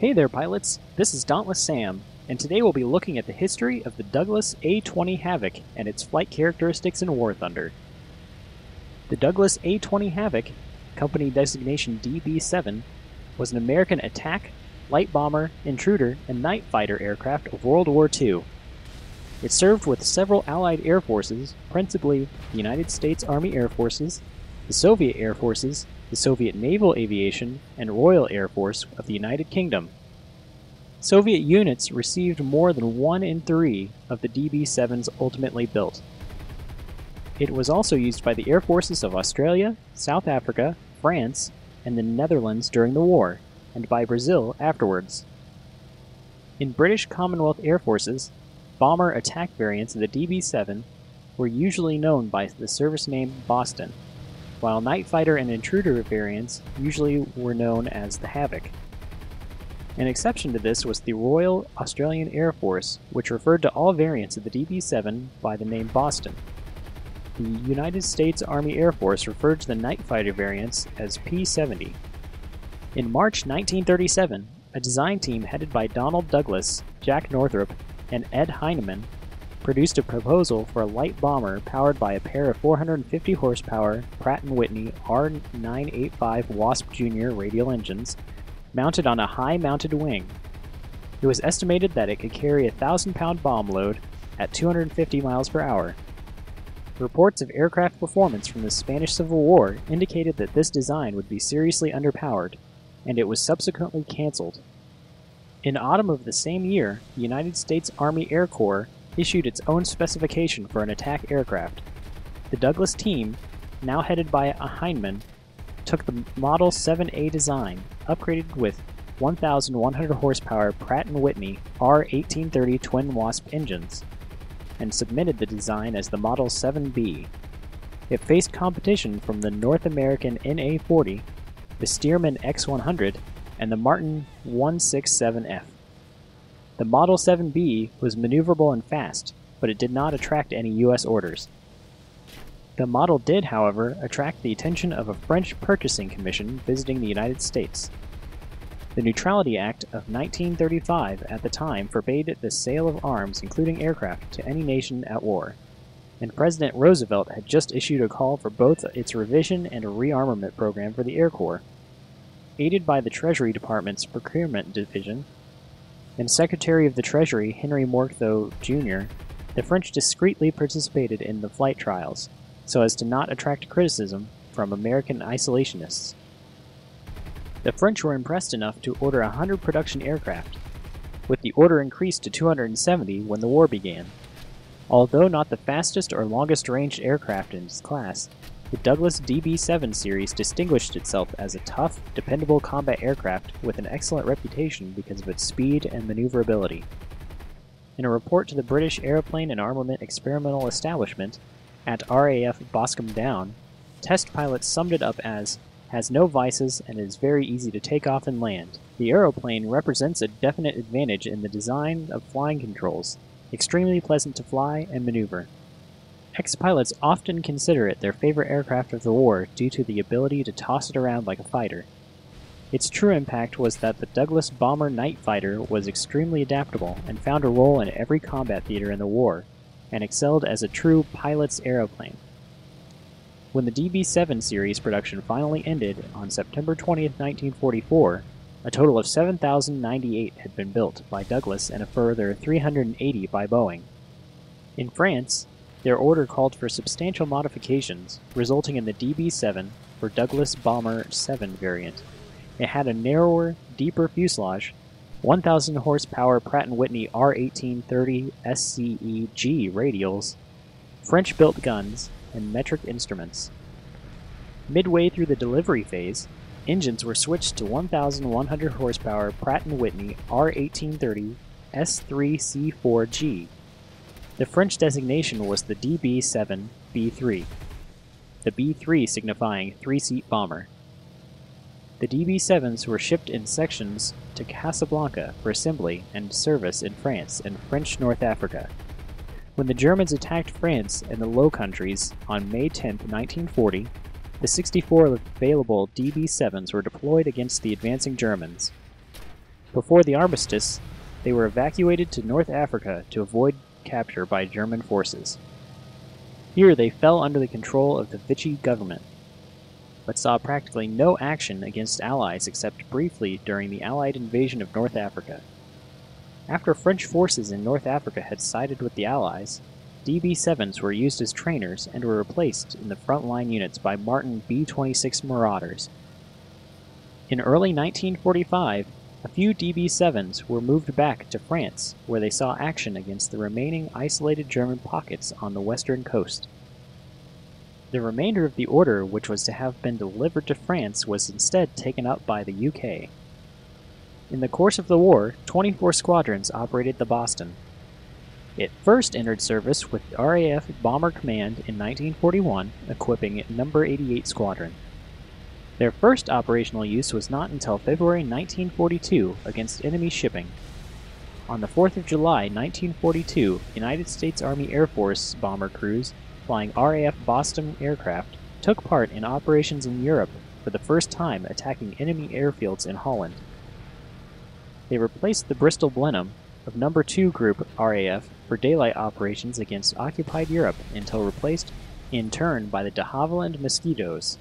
Hey there pilots, this is Dauntless Sam, and today we'll be looking at the history of the Douglas A-20 Havoc and its flight characteristics in War Thunder. The Douglas A-20 Havoc, company designation DB-7, was an American attack, light bomber, intruder, and night fighter aircraft of World War II. It served with several Allied air forces, principally the United States Army Air Forces, the Soviet Air Forces, the Soviet Naval Aviation, and Royal Air Force of the United Kingdom. Soviet units received more than 1 in 3 of the DB-7s ultimately built. It was also used by the air forces of Australia, South Africa, France, and the Netherlands during the war, and by Brazil afterwards. In British Commonwealth Air Forces, bomber attack variants of the DB-7 were usually known by the service name Boston, while night fighter and intruder variants usually were known as the Havoc. An exception to this was the Royal Australian Air Force, which referred to all variants of the DB-7 by the name Boston. The United States Army Air Force referred to the night fighter variants as P-70. In March 1937, a design team headed by Donald Douglas, Jack Northrop, and Ed Heinemann produced a proposal for a light bomber powered by a pair of 450 horsepower Pratt & Whitney R985 Wasp Jr. radial engines mounted on a high-mounted wing. It was estimated that it could carry a 1,000-pound bomb load at 250 miles per hour. Reports of aircraft performance from the Spanish Civil War indicated that this design would be seriously underpowered, and it was subsequently canceled. In autumn of the same year, the United States Army Air Corps issued its own specification for an attack aircraft. The Douglas team, now headed by a Heinemann, took the Model 7A design, upgraded with 1,100 horsepower Pratt & Whitney R1830 twin Wasp engines, and submitted the design as the Model 7B. It faced competition from the North American NA-40, the Stearman X100, and the Martin 167F. The Model 7B was maneuverable and fast, but it did not attract any U.S. orders. The model did, however, attract the attention of a French purchasing commission visiting the United States. The Neutrality Act of 1935 at the time forbade the sale of arms, including aircraft, to any nation at war, and President Roosevelt had just issued a call for both its revision and a rearmament program for the Air Corps. Aided by the Treasury Department's Procurement Division, and Secretary of the Treasury Henry Mortho, Jr., the French discreetly participated in the flight trials, so as to not attract criticism from American isolationists. The French were impressed enough to order 100 production aircraft, with the order increased to 270 when the war began. Although not the fastest or longest-ranged aircraft in its class, the Douglas DB-7 series distinguished itself as a tough, dependable combat aircraft with an excellent reputation because of its speed and maneuverability. In a report to the British Aeroplane and Armament Experimental Establishment at RAF Boscombe Down, test pilots summed it up as, "has no vices and is very easy to take off and land. The aeroplane represents a definite advantage in the design of flying controls, extremely pleasant to fly and maneuver." Ex-pilots often consider it their favorite aircraft of the war due to the ability to toss it around like a fighter. Its true impact was that the Douglas Bomber Night Fighter was extremely adaptable and found a role in every combat theater in the war, and excelled as a true pilot's aeroplane. When the DB-7 series production finally ended on September 20, 1944, a total of 7,098 had been built by Douglas and a further 380 by Boeing. In France, their order called for substantial modifications, resulting in the DB-7 for Douglas Bomber 7 variant. It had a narrower, deeper fuselage, 1,000 horsepower Pratt & Whitney R1830 SCEG radials, French-built guns, and metric instruments. Midway through the delivery phase, engines were switched to 1,100 horsepower Pratt & Whitney R1830 S3C4G. The French designation was the DB-7 B3, the B3 signifying 3-seat bomber. The DB-7s were shipped in sections to Casablanca for assembly and service in France and French North Africa. When the Germans attacked France and the Low Countries on May 10, 1940, the 64 available DB-7s were deployed against the advancing Germans. Before the armistice, they were evacuated to North Africa to avoid capture by German forces. Here they fell under the control of the Vichy government, but saw practically no action against Allies except briefly during the Allied invasion of North Africa. After French forces in North Africa had sided with the Allies, DB-7s were used as trainers and were replaced in the front-line units by Martin B-26 Marauders. In early 1945, a few DB-7s were moved back to France, where they saw action against the remaining isolated German pockets on the western coast. The remainder of the order, which was to have been delivered to France, was instead taken up by the UK. In the course of the war, 24 squadrons operated the Boston. It first entered service with the RAF Bomber Command in 1941, equipping No. 88 Squadron. Their first operational use was not until February 1942 against enemy shipping. On the 4th of July 1942, United States Army Air Force bomber crews flying RAF Boston aircraft took part in operations in Europe for the first time, attacking enemy airfields in Holland. They replaced the Bristol Blenheim of No. 2 Group RAF for daylight operations against occupied Europe until replaced in turn by the de Havilland Mosquitoes.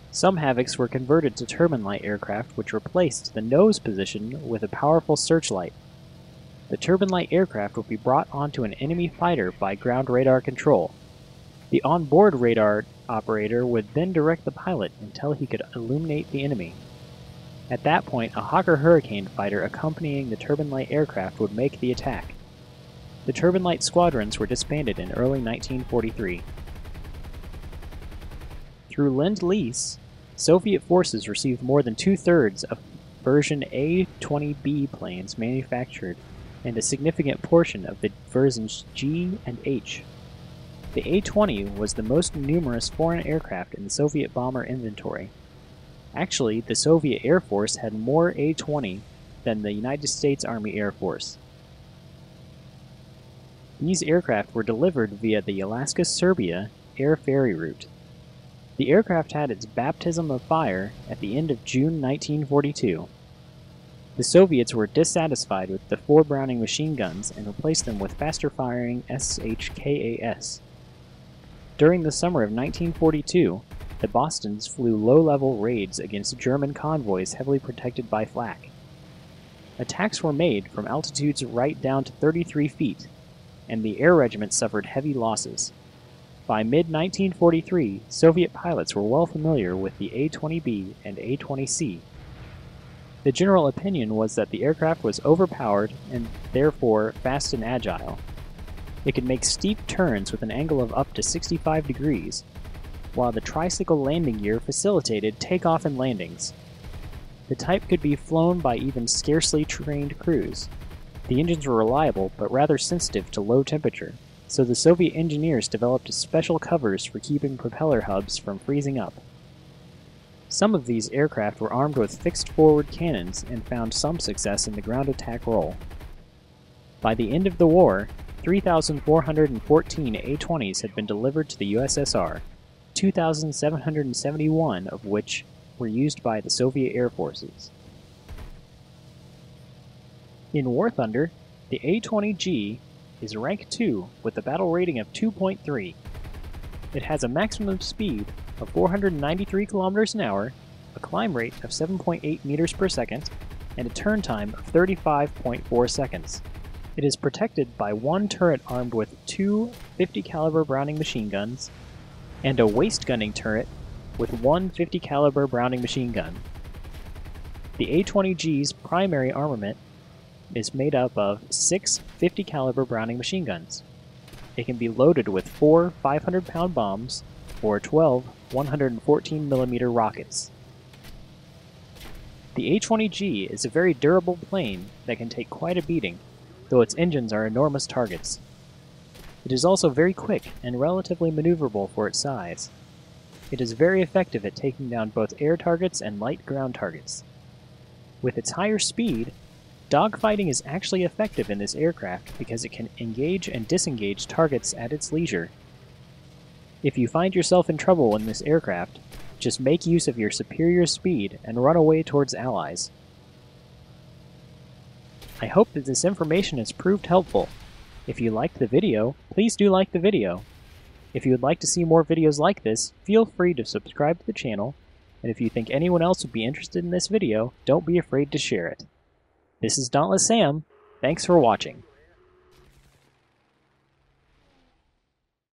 Some Havocs were converted to turbine light aircraft, which replaced the nose position with a powerful searchlight. The turbine light aircraft would be brought onto an enemy fighter by ground radar control. The onboard radar operator would then direct the pilot until he could illuminate the enemy. At that point, a Hawker Hurricane fighter accompanying the turbine light aircraft would make the attack. The turbine light squadrons were disbanded in early 1943. Through Lend-Lease, Soviet forces received more than two-thirds of version A-20B planes manufactured and a significant portion of the versions G and H. The A-20 was the most numerous foreign aircraft in the Soviet bomber inventory. Actually, the Soviet Air Force had more A-20 than the United States Army Air Force. These aircraft were delivered via the Alaska-Serbia air ferry route. The aircraft had its baptism of fire at the end of June 1942. The Soviets were dissatisfied with the 4 Browning machine guns and replaced them with faster-firing SHKAS. During the summer of 1942, the Bostons flew low-level raids against German convoys heavily protected by flak. Attacks were made from altitudes right down to 33 feet, and the air regiment suffered heavy losses. By mid-1943, Soviet pilots were well familiar with the A-20B and A-20C. The general opinion was that the aircraft was overpowered and therefore fast and agile. It could make steep turns with an angle of up to 65 degrees, while the tricycle landing gear facilitated takeoff and landings. The type could be flown by even scarcely trained crews. The engines were reliable but rather sensitive to low temperature, so the Soviet engineers developed special covers for keeping propeller hubs from freezing up. Some of these aircraft were armed with fixed forward cannons and found some success in the ground attack role. By the end of the war, 3,414 A-20s had been delivered to the USSR, 2,771 of which were used by the Soviet Air Forces. In War Thunder, the A-20G is rank 2 with a battle rating of 2.3. It has a maximum speed of 493 kilometers an hour, a climb rate of 7.8 meters per second, and a turn time of 35.4 seconds. It is protected by one turret armed with 2 50 caliber Browning machine guns and a waist gunning turret with one 50 caliber Browning machine gun. The A-20G's primary armament is made up of 6 50 caliber Browning machine guns. It can be loaded with 4 500-pound bombs or 12 114mm rockets. The A-20G is a very durable plane that can take quite a beating, though its engines are enormous targets. It is also very quick and relatively maneuverable for its size. It is very effective at taking down both air targets and light ground targets. With its higher speed, dogfighting is actually effective in this aircraft because it can engage and disengage targets at its leisure. If you find yourself in trouble in this aircraft, just make use of your superior speed and run away towards allies. I hope that this information has proved helpful. If you liked the video, please do like the video. If you would like to see more videos like this, feel free to subscribe to the channel, and if you think anyone else would be interested in this video, don't be afraid to share it. This is Dauntless Sam. Thanks for watching.